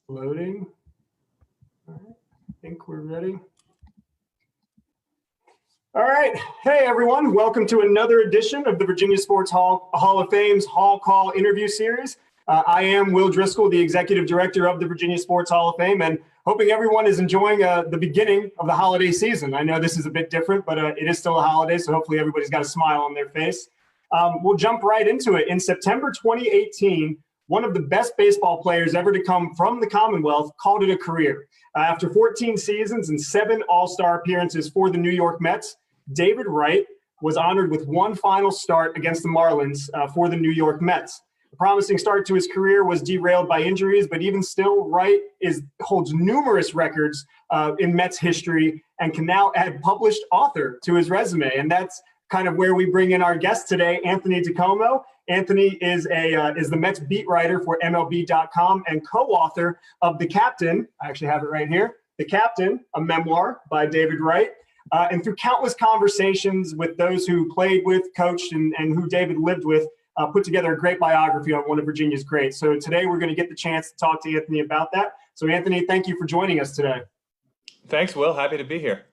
Loading. All right. I think we're ready. All right. Hey, everyone. Welcome to another edition of the Virginia Sports Hall of Fame's Hall Call interview series. I am Will Driscoll, the Executive Director of the Virginia Sports Hall of Fame, and hoping everyone is enjoying the beginning of the holiday season. I know this is a bit different, but it is still a holiday, so hopefully everybody's got a smile on their face. We'll jump right into it. In September 2018, one of the best baseball players ever to come from the Commonwealth called it a career. After 14 seasons and 7 All-Star appearances for the New York Mets, David Wright was honored with one final start against the Marlins for the New York Mets. A promising start to his career was derailed by injuries, but even still, Wright holds numerous records in Mets history and can now add published author to his resume. And that's kind of where we bring in our guest today, Anthony DiComo. Anthony is the Mets beat writer for MLB.com and co-author of The Captain. I actually have it right here. The Captain, a memoir by David Wright. And through countless conversations with those who played with, coached, and who David lived with, put together a great biography on one of Virginia's greats. So today we're going to get the chance to talk to Anthony about that. So Anthony, thank you for joining us today. Thanks, Will. Happy to be here.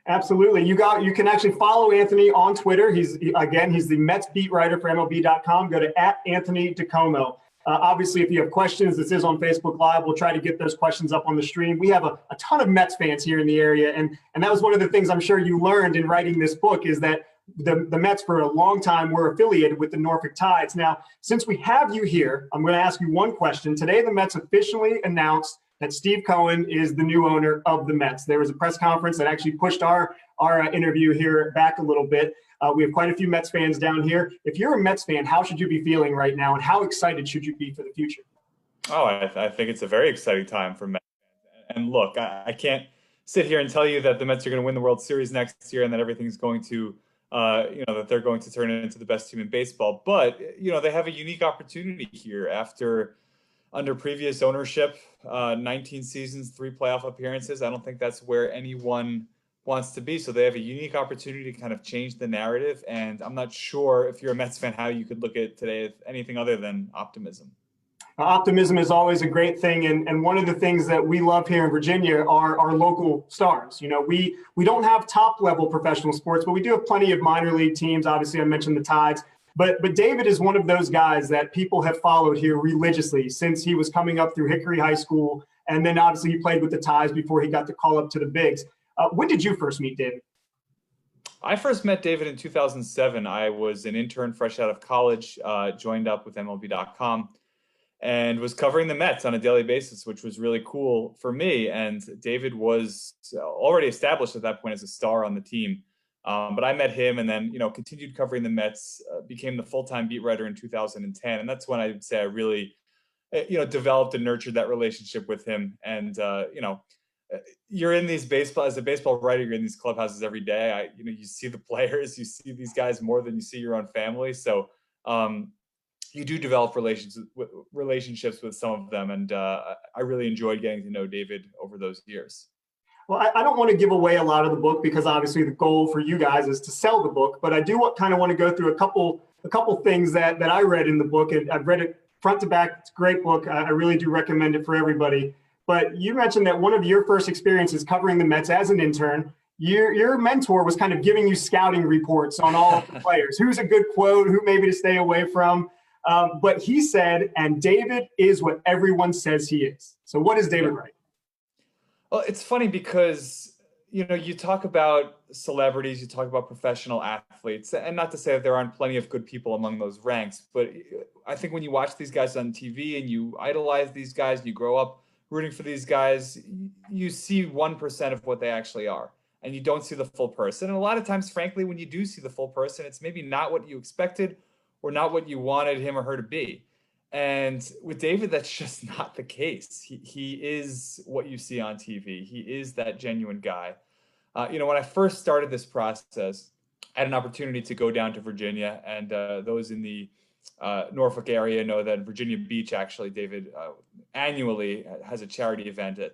Absolutely. You can actually follow Anthony on Twitter. He's the Mets beat writer for MLB.com. Go to @Anthony DiComo. Obviously, if you have questions, this is on Facebook Live. We'll try to get those questions up on the stream. We have a ton of Mets fans here in the area, and that was one of the things I'm sure you learned in writing this book is that the Mets for a long time were affiliated with the Norfolk Tides. Now, since we have you here, I'm going to ask you one question. Today, the Mets officially announced that Steve Cohen is the new owner of the Mets. There was a press conference that actually pushed our interview here back a little bit. We have quite a few Mets fans down here. If you're a Mets fan, how should you be feeling right now, and how excited should you be for the future? Oh, I think it's a very exciting time for Mets. And look, I can't sit here and tell you that the Mets are going to win the World Series next year and that everything's going to, that they're going to turn it into the best team in baseball. But, they have a unique opportunity here under previous ownership, 19 seasons, 3 playoff appearances. I don't think that's where anyone wants to be. So they have a unique opportunity to kind of change the narrative. And I'm not sure if you're a Mets fan, how you could look at today as anything other than optimism. Optimism is always a great thing. And one of the things that we love here in Virginia are our local stars. We don't have top level professional sports, but we do have plenty of minor league teams. Obviously, I mentioned the Tides. But David is one of those guys that people have followed here religiously since he was coming up through Hickory High School. And then obviously he played with the Tides before he got the call up to the bigs. When did you first meet David? I first met David in 2007. I was an intern fresh out of college, joined up with MLB.com, and was covering the Mets on a daily basis, which was really cool for me. And David was already established at that point as a star on the team. But I met him and then, continued covering the Mets, became the full-time beat writer in 2010. And that's when I would say I really, developed and nurtured that relationship with him. And, you're in these as a baseball writer, you're in these clubhouses every day. You see the players, you see these guys more than you see your own family. So you do develop relationships with some of them. And I really enjoyed getting to know David over those years. Well, I don't want to give away a lot of the book because obviously the goal for you guys is to sell the book. But I do kind of want to go through a couple things that I read in the book. And I've read it front to back. It's a great book. I really do recommend it for everybody. But you mentioned that one of your first experiences covering the Mets as an intern, your mentor was kind of giving you scouting reports on all of the players. Who's a good quote, who maybe to stay away from. But he said, and David is what everyone says he is. So what is David Wright? Well, it's funny because, you talk about celebrities, you talk about professional athletes, and not to say that there aren't plenty of good people among those ranks, but I think when you watch these guys on TV and you idolize these guys, you grow up rooting for these guys, you see 1% of what they actually are, and you don't see the full person. And a lot of times, frankly, when you do see the full person, it's maybe not what you expected or not what you wanted him or her to be. And with David, that's just not the case. He is what you see on TV. He is that genuine guy. When I first started this process, I had an opportunity to go down to Virginia, and those in the Norfolk area know that Virginia Beach, actually, David annually has a charity event at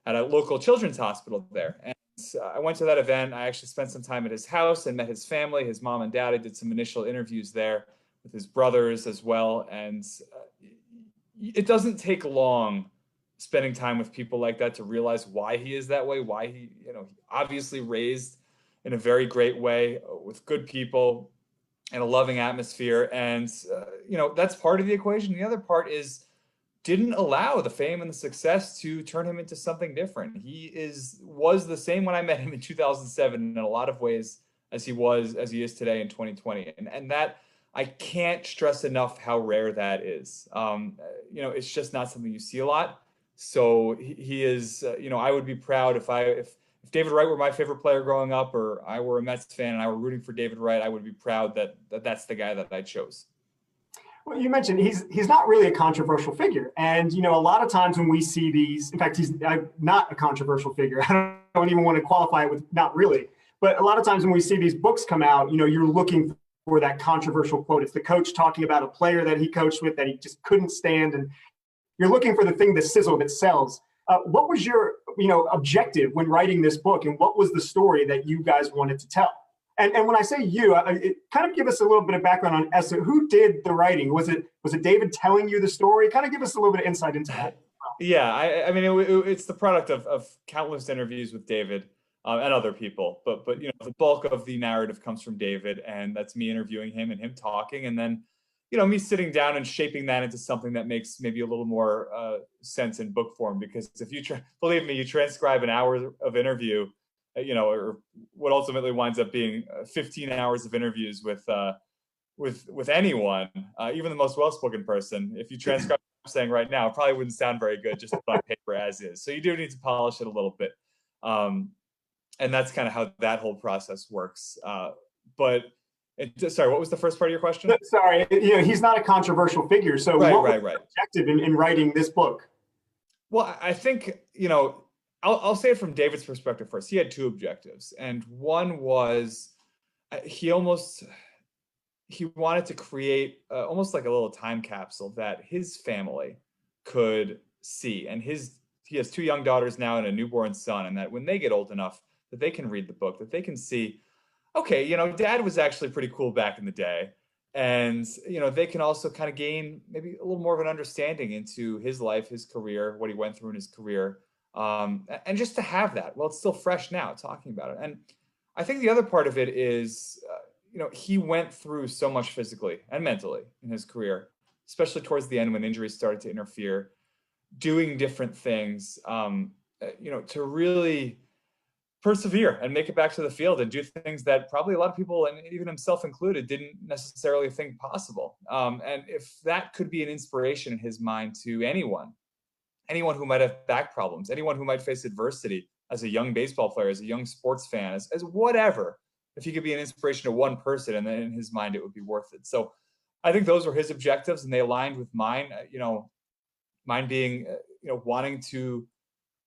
a local children's hospital there. And I went to that event. I actually spent some time at his house and met his family, his mom and dad. I did some initial interviews there with his brothers as well. And it doesn't take long spending time with people like that to realize why he is that way, why he, obviously raised in a very great way with good people and a loving atmosphere. And, that's part of the equation. The other part is didn't allow the fame and the success to turn him into something different. He was the same when I met him in 2007 in a lot of ways as he is today in 2020. And that, I can't stress enough how rare that is. It's just not something you see a lot. So he is, I would be proud if David Wright were my favorite player growing up, or I were a Mets fan and I were rooting for David Wright, I would be proud that that's the guy that I chose. Well, you mentioned he's not really a controversial figure. And, a lot of times when we see these, in fact, he's not a controversial figure. I don't even want to qualify it with not really. But a lot of times when we see these books come out, you're looking for that controversial quote. It's the coach talking about a player that he coached with that he just couldn't stand. And you're looking for the thing, the sizzle that sells. What was your, objective when writing this book, and what was the story that you guys wanted to tell? And when I say you, kind of give us a little bit of background on Essa. Who did the writing? Was it David telling you the story? Kind of give us a little bit of insight into that. Yeah, I mean, it's the product of countless interviews with David and other people. But the bulk of the narrative comes from David, and that's me interviewing him and him talking, and then me sitting down and shaping that into something that makes maybe a little more sense in book form. Because if you believe me, you transcribe an hour of interview, or what ultimately winds up being 15 hours of interviews with anyone, even the most well-spoken person. If you transcribe what I'm saying right now, it probably wouldn't sound very good just on paper as is. So you do need to polish it a little bit. And that's kind of how that whole process works. Sorry, what was the first part of your question? Sorry, he's not a controversial figure. So what was the objective in writing this book? Well, I think, I'll say it from David's perspective first. He had two objectives. And one was he wanted to create almost like a little time capsule that his family could see. And he has two young daughters now and a newborn son. And that when they get old enough that they can read the book, that they can see, okay, Dad was actually pretty cool back in the day. And, they can also kind of gain maybe a little more of an understanding into his life, his career, what he went through in his career. And just to have that, well, it's still fresh now talking about it. And I think the other part of it is, he went through so much physically and mentally in his career, especially towards the end when injuries started to interfere, doing different things, to really persevere and make it back to the field and do things that probably a lot of people, and even himself included, didn't necessarily think possible. And if that could be an inspiration in his mind to anyone who might have back problems, anyone who might face adversity as a young baseball player, as a young sports fan, as whatever, if he could be an inspiration to one person, and then in his mind, it would be worth it. So I think those were his objectives, and they aligned with mine, mine being, wanting to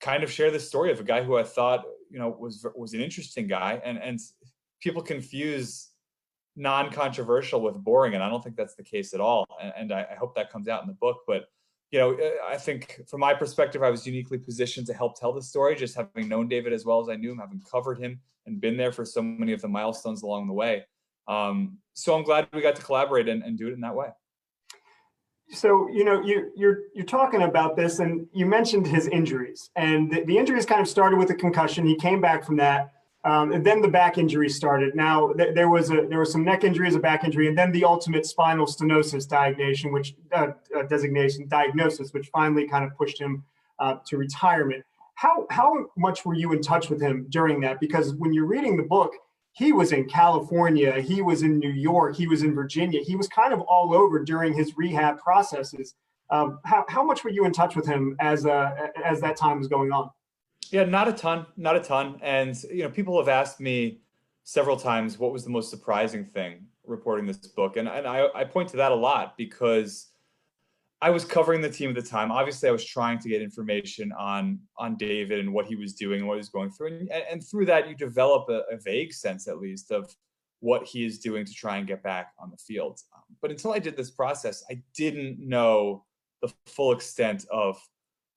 kind of share the story of a guy who I thought, was an interesting guy, and people confuse non-controversial with boring, and I don't think that's the case at all. And I hope that comes out in the book. But I think from my perspective, I was uniquely positioned to help tell the story, just having known David as well as I knew him, having covered him and been there for so many of the milestones along the way. So I'm glad we got to collaborate and do it in that way. So, you're talking about this, and you mentioned his injuries, and the injuries kind of started with a concussion. He came back from that. And then the back injury started. Now there was some neck injuries, a back injury, and then the ultimate spinal stenosis diagnosis, which finally kind of pushed him to retirement. How much were you in touch with him during that? Because when you're reading the book, he was in California, he was in New York, he was in Virginia. He was kind of all over during his rehab processes. How much were you in touch with him as that time was going on? Yeah, not a ton. And, people have asked me several times, what was the most surprising thing reporting this book? And I point to that a lot because I was covering the team at the time. Obviously, I was trying to get information on David and what he was doing and what he was going through. And through that, you develop a vague sense, at least, of what he is doing to try and get back on the field. But until I did this process, I didn't know the full extent of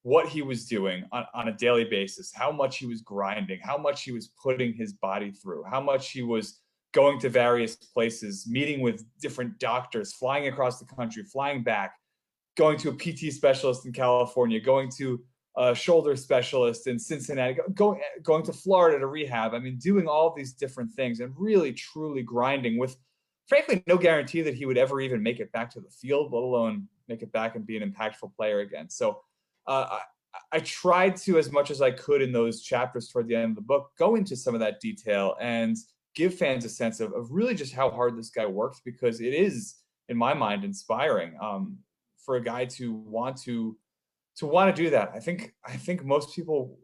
what he was doing on a daily basis, how much he was grinding, how much he was putting his body through, how much he was going to various places, meeting with different doctors, flying across the country, flying back, going to a PT specialist in California, going to a shoulder specialist in Cincinnati, going to Florida to rehab. I mean, doing all these different things and really, truly grinding with, frankly, no guarantee that he would ever even make it back to the field, let alone make it back and be an impactful player again. So I tried to, as much as I could in those chapters toward the end of the book, go into some of that detail and give fans a sense of really just how hard this guy worked, because it is, in my mind, inspiring for a guy to want to do that. I think most people,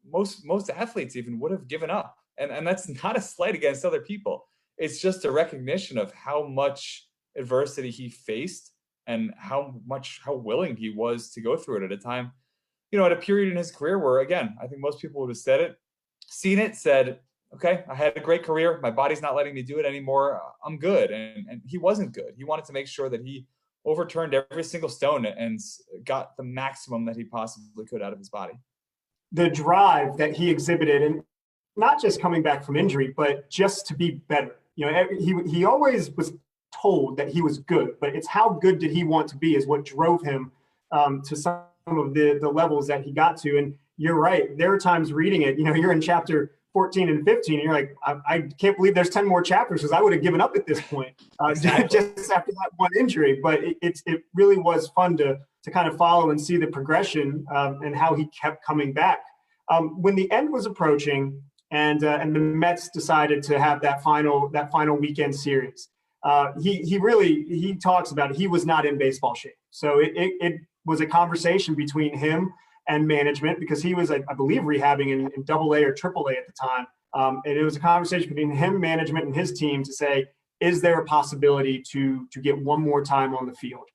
most athletes even would have given up. And that's not a slight against other people. It's just a recognition of how much adversity he faced and how willing he was to go through it at a time, at a period in his career where, again, I think most people would have seen it, said, okay, I had a great career. My body's not letting me do it anymore. I'm good. And he wasn't good. He wanted to make sure that he overturned every single stone and got the maximum that he possibly could out of his body. The drive that he exhibited, and not just coming back from injury, but just to be better. He always was told that he was good, but it's how good did he want to be is what drove him to some of the levels that he got to. And you're right. There are times reading it, you're in chapter 14 and 15, and you're like, I can't believe there's 10 more chapters, because I would have given up at this point Exactly. just after that one injury. But it really was fun to kind of follow and see the progression and how he kept coming back. When the end was approaching and the Mets decided to have that final weekend series, he talks about it. He was not in baseball shape. So it was a conversation between him and management, because he was, I believe, rehabbing in AA or AAA at the time. And it was a conversation between him, management, and his team to say, is there a possibility to get one more time on the field?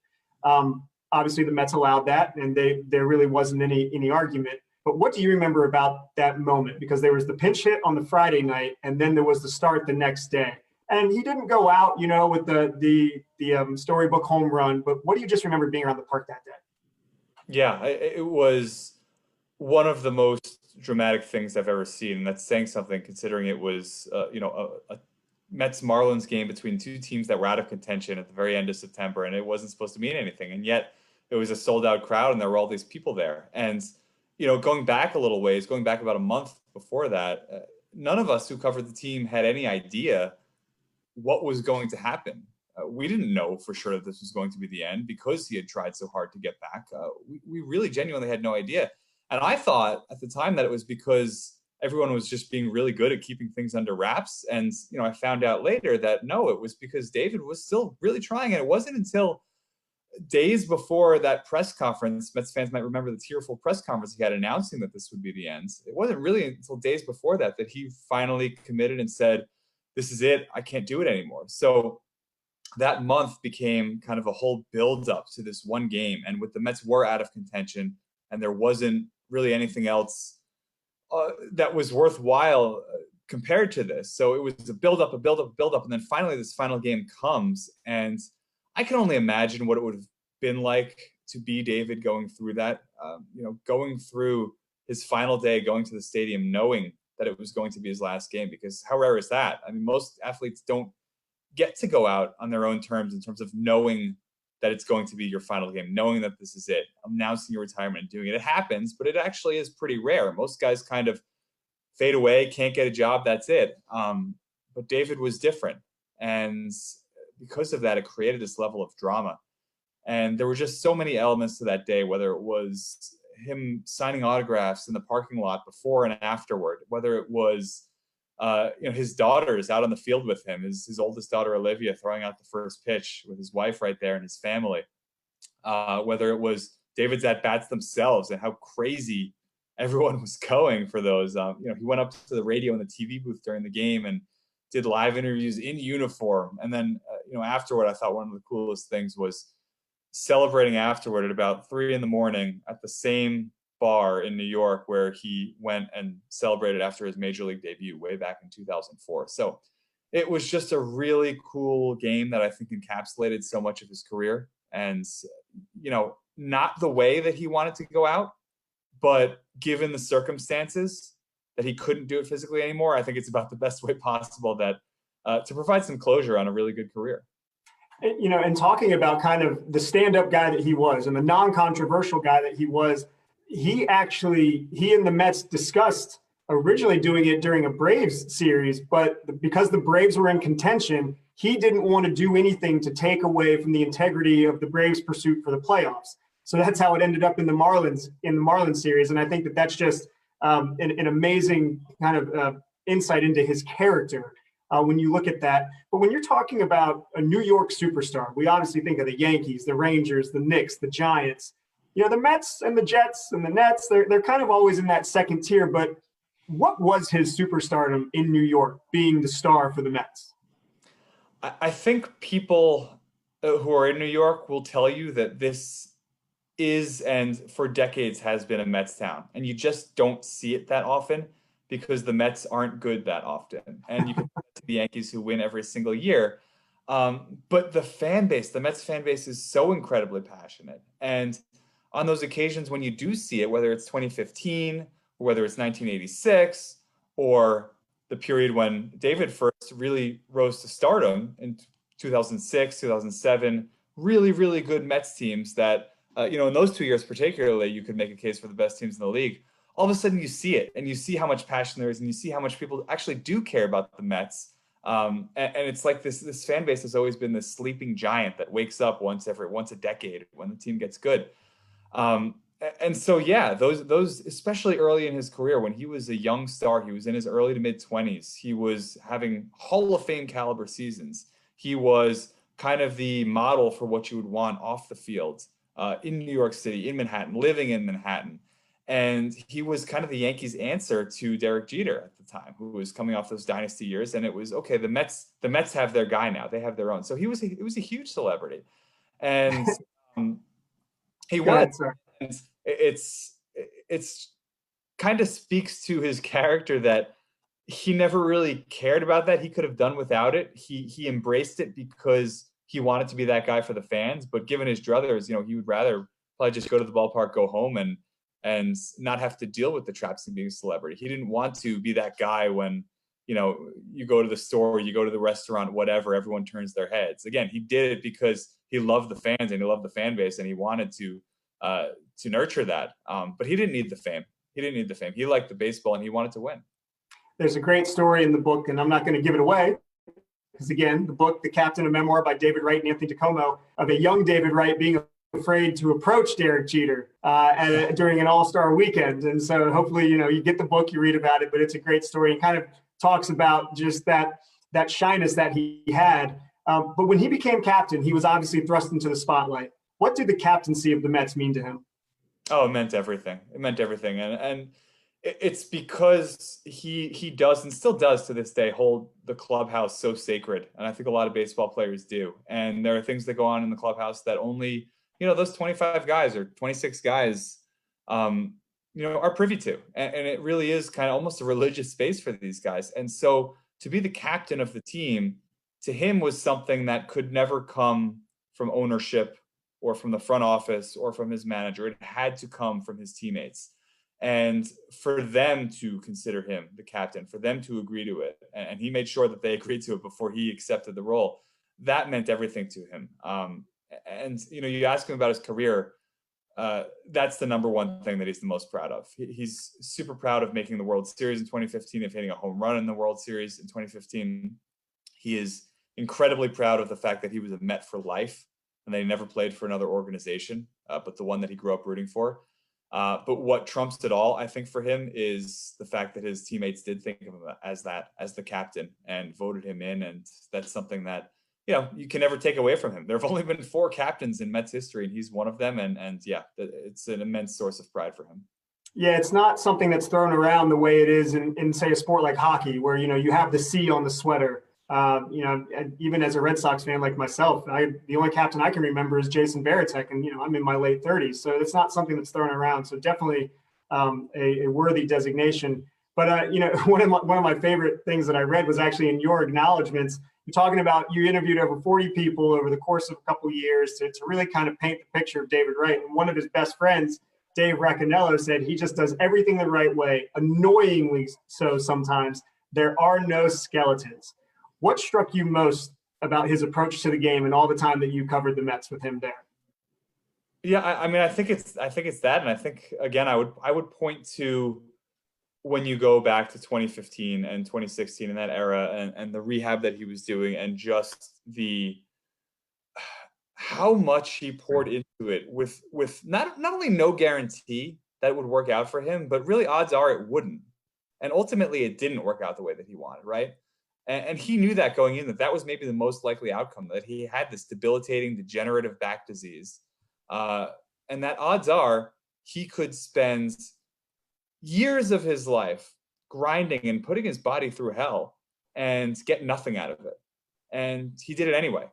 Obviously, the Mets allowed that, and there really wasn't any argument. But what do you remember about that moment? Because there was the pinch hit on the Friday night, and then there was the start the next day. And he didn't go out, with the storybook home run. But what do you just remember being around the park that day? Yeah, it was one of the most dramatic things I've ever seen. And that's saying something, considering it was, a Mets-Marlins game between two teams that were out of contention at the very end of September, and it wasn't supposed to mean anything. And yet it was a sold-out crowd, and there were all these people there. And, going back a little ways, going back about a month before that, none of us who covered the team had any idea what was going to happen. We didn't know for sure that this was going to be the end, because he had tried so hard to get back. We really genuinely had no idea. And I thought at the time that it was because everyone was just being really good at keeping things under wraps. And, I found out later that no, it was because David was still really trying. And it wasn't until days before that press conference, Mets fans might remember the tearful press conference he had announcing that this would be the end. It wasn't really until days before that he finally committed and said, this is it. I can't do it anymore. So that month became kind of a whole build up to this one game. And with the Mets were out of contention, and there wasn't really anything else that was worthwhile compared to this. So it was a build up. And then finally this final game comes, and I can only imagine what it would have been like to be David going through that, going through his final day, going to the stadium, knowing that it was going to be his last game, because how rare is that? I mean, most athletes don't get to go out on their own terms in terms of knowing that it's going to be your final game, knowing that this is it, announcing your retirement and doing it. It happens, but it actually is pretty rare. Most guys kind of fade away, can't get a job, that's it. But David was different. And because of that, it created this level of drama. And there were just so many elements to that day, whether it was him signing autographs in the parking lot before and afterward, whether it was his daughters out on the field with him, his oldest daughter, Olivia, throwing out the first pitch with his wife right there and his family, whether it was David's at-bats themselves and how crazy everyone was going for those. He went up to the radio and the TV booth during the game and did live interviews in uniform. And then, afterward, I thought one of the coolest things was celebrating afterward at about 3 a.m. at the same bar in New York where he went and celebrated after his major league debut way back in 2004. So it was just a really cool game that I think encapsulated so much of his career. And, not the way that he wanted to go out, but given the circumstances that he couldn't do it physically anymore, I think it's about the best way possible that to provide some closure on a really good career. And talking about kind of the stand-up guy that he was and the non-controversial guy that he was, he and the Mets discussed originally doing it during a Braves series, but because the Braves were in contention, he didn't want to do anything to take away from the integrity of the Braves' pursuit for the playoffs. So that's how it ended up in the Marlins series. And I think that that's just an amazing kind of insight into his character when you look at that. But when you're talking about a New York superstar, we obviously think of the Yankees, the Rangers, the Knicks, the Giants. You know, the Mets and the Jets and the Nets, they're kind of always in that second tier. But what was his superstardom in New York, being the star for the Mets? I think people who are in New York will tell you that this is and for decades has been a Mets town. And you just don't see it that often because the Mets aren't good that often. And you can see the Yankees who win every single year. But the fan base, the Mets fan base is so incredibly passionate. And on those occasions when you do see it, whether it's 2015, or whether it's 1986, or the period when David first really rose to stardom in 2006, 2007, really, really good Mets teams that, in those 2 years particularly, you could make a case for the best teams in the league. All of a sudden you see it and you see how much passion there is and you see how much people actually do care about the Mets. And it's like this fan base has always been this sleeping giant that wakes up once a decade when the team gets good. And so, yeah, those, especially early in his career, when he was a young star, he was in his early to mid 20s. He was having Hall of Fame caliber seasons. He was kind of the model for what you would want off the field in New York City, in Manhattan, living in Manhattan. And he was kind of the Yankees' answer to Derek Jeter at the time, who was coming off those dynasty years. And it was, okay, the Mets have their guy now. They have their own. So it was a huge celebrity. And he Go was. ahead, sir. And it's kind of speaks to his character that he never really cared about that. He could have done without it. He embraced it because he wanted to be that guy for the fans. But given his druthers, he would rather probably just go to the ballpark, go home, and not have to deal with the traps of being a celebrity. He didn't want to be that guy when you go to the store, you go to the restaurant, whatever, everyone turns their heads. Again, he did it because he loved the fans and he loved the fan base and he wanted to nurture that. But he didn't need the fame. He liked the baseball and he wanted to win. There's a great story in the book, and I'm not going to give it away because, again, the book, The Captain, a Memoir by David Wright and Anthony DiComo, of a young David Wright being afraid to approach Derek Jeter during an All-Star weekend. And so hopefully, you get the book, you read about it, but it's a great story and kind of talks about just that shyness that he had. But when he became captain, he was obviously thrust into the spotlight. What did the captaincy of the Mets mean to him? Oh, it meant everything. And it's because he does and still does to this day hold the clubhouse so sacred. And I think a lot of baseball players do. And there are things that go on in the clubhouse that only, those 25 guys or 26 guys, are privy to. And it really is kind of almost a religious space for these guys. And so to be the captain of the team, to him was something that could never come from ownership or from the front office or from his manager. It had to come from his teammates. And for them to consider him the captain, for them to agree to it, and he made sure that they agreed to it before he accepted the role, that meant everything to him. And you ask him about his career, that's the number one thing that he's the most proud of. He's super proud of making the World Series in 2015, of hitting a home run in the World Series in 2015. He is incredibly proud of the fact that he was a Met for life and that he never played for another organization, but the one that he grew up rooting for. But what trumps it all, I think, for him is the fact that his teammates did think of him as the captain and voted him in. And that's something that, you can never take away from him. There have only been 4 captains in Mets history, and he's one of them. And yeah, it's an immense source of pride for him. Yeah, it's not something that's thrown around the way it is in say, a sport like hockey, where, you have the C on the sweater. Even as a Red Sox fan like myself, the only captain I can remember is Jason Varitek, and I'm in my late 30s, so it's not something that's thrown around. So definitely a worthy designation. But one of my favorite things that I read was actually in your acknowledgments. You're talking about you interviewed over 40 people over the course of a couple of years to really kind of paint the picture of David Wright. And one of his best friends, Dave Raccanello, said he just does everything the right way, annoyingly so sometimes. There are no skeletons. What struck you most about his approach to the game and all the time that you covered the Mets with him there? Yeah, I mean, I think it's that, and I think again, I would point to when you go back to 2015 and 2016 in that era, and the rehab that he was doing, and just the how much he poured into it with not only no guarantee that it would work out for him, but really odds are it wouldn't. And ultimately, it didn't work out the way that he wanted, right? And he knew that going in, that that was maybe the most likely outcome, that he had this debilitating degenerative back disease, uh, and that odds are he could spend years of his life grinding and putting his body through hell and get nothing out of it. And he did it anyway.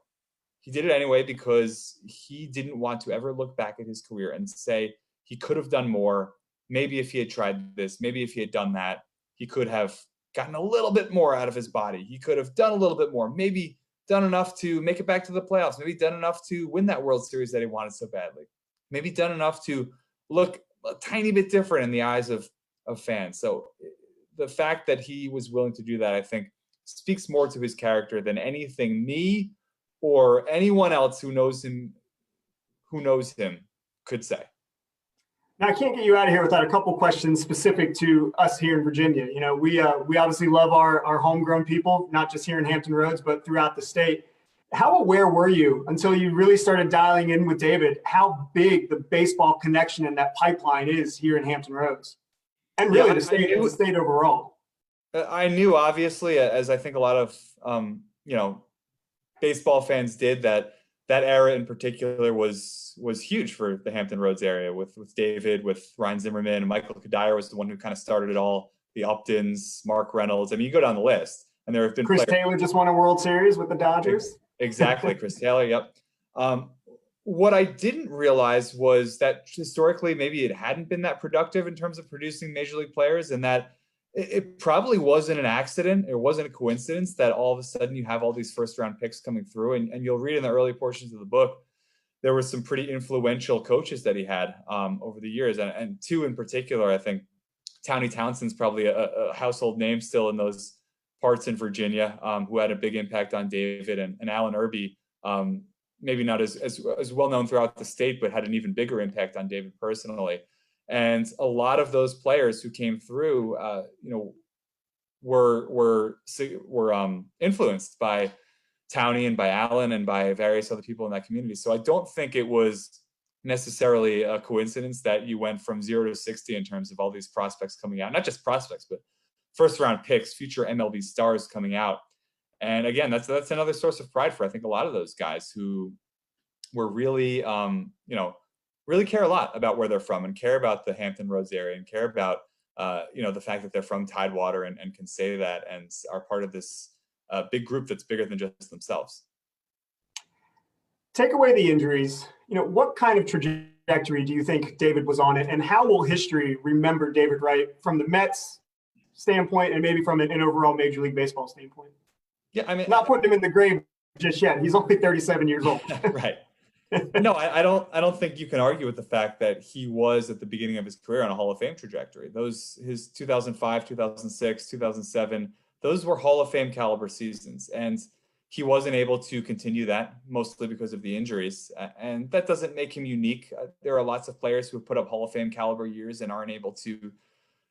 He did it anyway because he didn't want to ever look back at his career and say he could have done more. Maybe if he had tried this, maybe if he had done that, he could have gotten a little bit more out of his body. He could have done a little bit more, maybe done enough to make it back to the playoffs, maybe done enough to win that World Series that he wanted so badly, maybe done enough to look a tiny bit different in the eyes of fans. So the fact that he was willing to do that, I think, speaks more to his character than anything me or anyone else who knows him could say. Now, I can't get you out of here without a couple questions specific to us here in Virginia. You know, we obviously love our homegrown people, not just here in Hampton Roads, but throughout the state. How aware were you until you really started dialing in with David, how big the baseball connection and that pipeline is here in Hampton Roads, and really Yeah, the state overall? I knew obviously, as I think a lot of you know baseball fans did, that that era in particular was huge for the Hampton Roads area with David, with Ryan Zimmerman, and Michael Kadire was the one who kind of started it all. The Uptons, Mark Reynolds. I mean, you go down the list, and there have been Chris players. Taylor just won a World Series with the Dodgers. Exactly, Chris Taylor. Yep. What I didn't realize was that historically, maybe it hadn't been that productive in terms of producing major league players, and that it probably wasn't an accident. It wasn't a coincidence that all of a sudden you have all these first round picks coming through. And you'll read in the early portions of the book, there were some pretty influential coaches that he had over the years. And two in particular, I think Townie Townsend's probably a household name still in those parts in Virginia, who had a big impact on David, and Alan Irby, maybe not as well known throughout the state, but had an even bigger impact on David personally. And a lot of those players who came through, were influenced by Townie and by Allen and by various other people in that community. So I don't think it was necessarily a coincidence that you went from 0 to 60 in terms of all these prospects coming out, not just prospects, but first round picks, future MLB stars coming out. And again, that's another source of pride for, I think, a lot of those guys who were really, really care a lot about where they're from, and care about the Hampton Roads area, and care about, the fact that they're from Tidewater, and can say that, and are part of this big group that's bigger than just themselves. Take away the injuries. What kind of trajectory do you think David was on it, and how will history remember David Wright from the Mets standpoint, and maybe from an overall Major League Baseball standpoint? Yeah, I mean, not putting him in the grave just yet. He's only 37 years old. Right. No, I don't think you can argue with the fact that he was at the beginning of his career on a Hall of Fame trajectory. His 2005, 2006, 2007, those were Hall of Fame caliber seasons, and he wasn't able to continue that, mostly because of the injuries. And that doesn't make him unique. There are lots of players who have put up Hall of Fame caliber years and aren't able to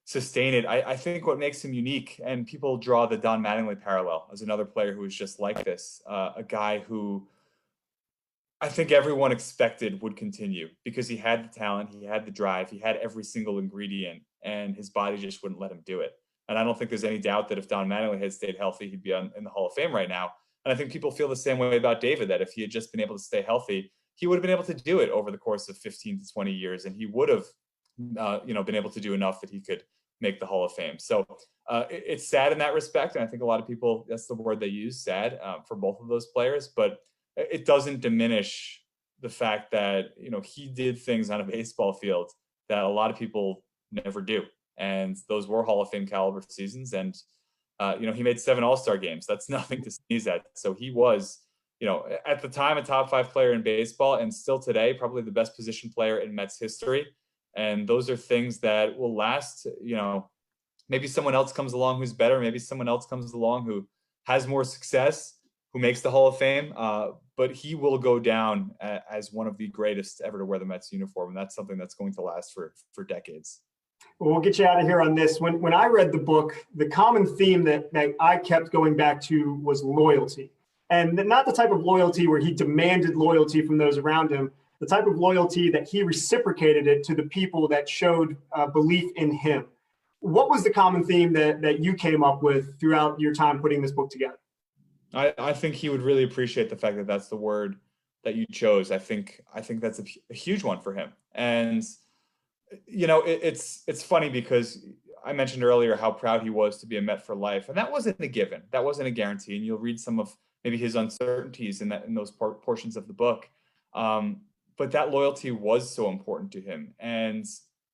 sustain it. I think what makes him unique, and people draw the Don Mattingly parallel as another player who was just like this, a guy who I think everyone expected would continue because he had the talent, he had the drive, he had every single ingredient, and his body just wouldn't let him do it. And I don't think there's any doubt that if Don Mattingly had stayed healthy, he'd be in the Hall of Fame right now. And I think people feel the same way about David, that if he had just been able to stay healthy, he would have been able to do it over the course of 15 to 20 years, and he would have, been able to do enough that he could make the Hall of Fame. So it's sad in that respect, and I think a lot of people, that's the word they use, sad, for both of those players. But it doesn't diminish the fact that he did things on a baseball field that a lot of people never do, and those were Hall of Fame caliber seasons. And he made 7 All-Star games. That's nothing to sneeze at. So he was, at the time, a top 5 player in baseball, and still today probably the best position player in Mets history. And those are things that will last. Maybe someone else comes along who's better. Maybe someone else comes along who has more success, who makes the Hall of Fame, but he will go down as one of the greatest ever to wear the Mets uniform, and that's something that's going to last for decades. Well, we'll get you out of here on this. When I read the book, the common theme that I kept going back to was loyalty. And not the type of loyalty where he demanded loyalty from those around him, the type of loyalty that he reciprocated it to the people that showed belief in him. What was the common theme that you came up with throughout your time putting this book together? I think he would really appreciate the fact that that's the word that you chose. I think that's a huge one for him. And you know, it's funny because I mentioned earlier how proud he was to be a Met for life, and that wasn't a given. That wasn't a guarantee. And you'll read some of maybe his uncertainties in those portions of the book. But that loyalty was so important to him, and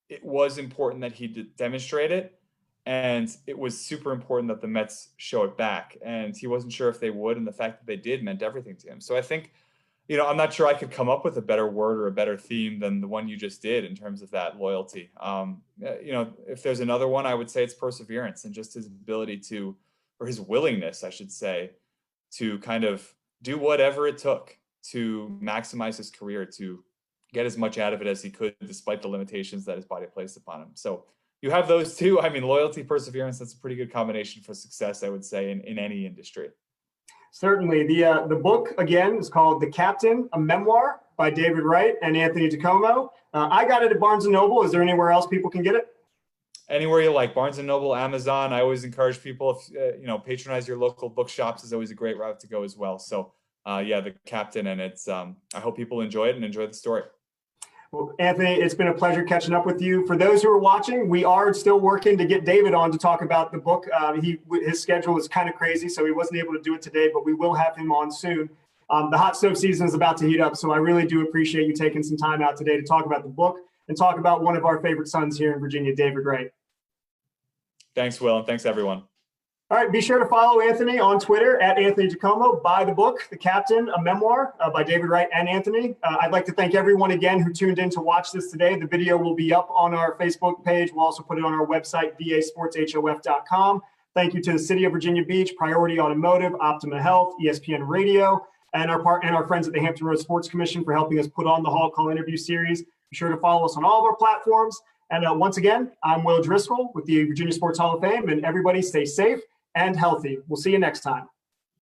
it was important that he demonstrate it. And it was super important that the Mets show it back. And he wasn't sure if they would, and the fact that they did meant everything to him. So I think, you know, I'm not sure I could come up with a better word or a better theme than the one you just did in terms of that loyalty. You know, if there's another one, I would say it's perseverance and just his ability to, or his willingness, I should say, to kind of do whatever it took to maximize his career, to get as much out of it as he could, despite the limitations that his body placed upon him. So you have those two. I mean, loyalty, perseverance, that's a pretty good combination for success, I would say, in any industry. Certainly. The book, again, is called The Captain, a Memoir by David Wright and Anthony DiComo. I got it at Barnes & Noble. Is there anywhere else people can get it? Anywhere you like, Barnes & Noble, Amazon. I always encourage people, if you know, patronize your local bookshops is always a great route to go as well. So yeah, The Captain, and it's I hope people enjoy it and enjoy the story. Well, Anthony, it's been a pleasure catching up with you. For those who are watching, we are still working to get David on to talk about the book. His schedule is kind of crazy, so he wasn't able to do it today, but we will have him on soon. The hot stove season is about to heat up, so I really do appreciate you taking some time out today to talk about the book and talk about one of our favorite sons here in Virginia, David Wright. Thanks, Will, and thanks, everyone. All right, be sure to follow Anthony on Twitter at Anthony DiComo. Buy the book, The Captain, a Memoir by David Wright and Anthony. I'd like to thank everyone again who tuned in to watch this today. The video will be up on our Facebook page. We'll also put it on our website, vasportshof.com. Thank you to the City of Virginia Beach, Priority Automotive, Optima Health, ESPN Radio, and our friends at the Hampton Roads Sports Commission for helping us put on the Hall Call interview series. Be sure to follow us on all of our platforms. And once again, I'm Will Driscoll with the Virginia Sports Hall of Fame, and everybody stay safe and healthy. We'll see you next time.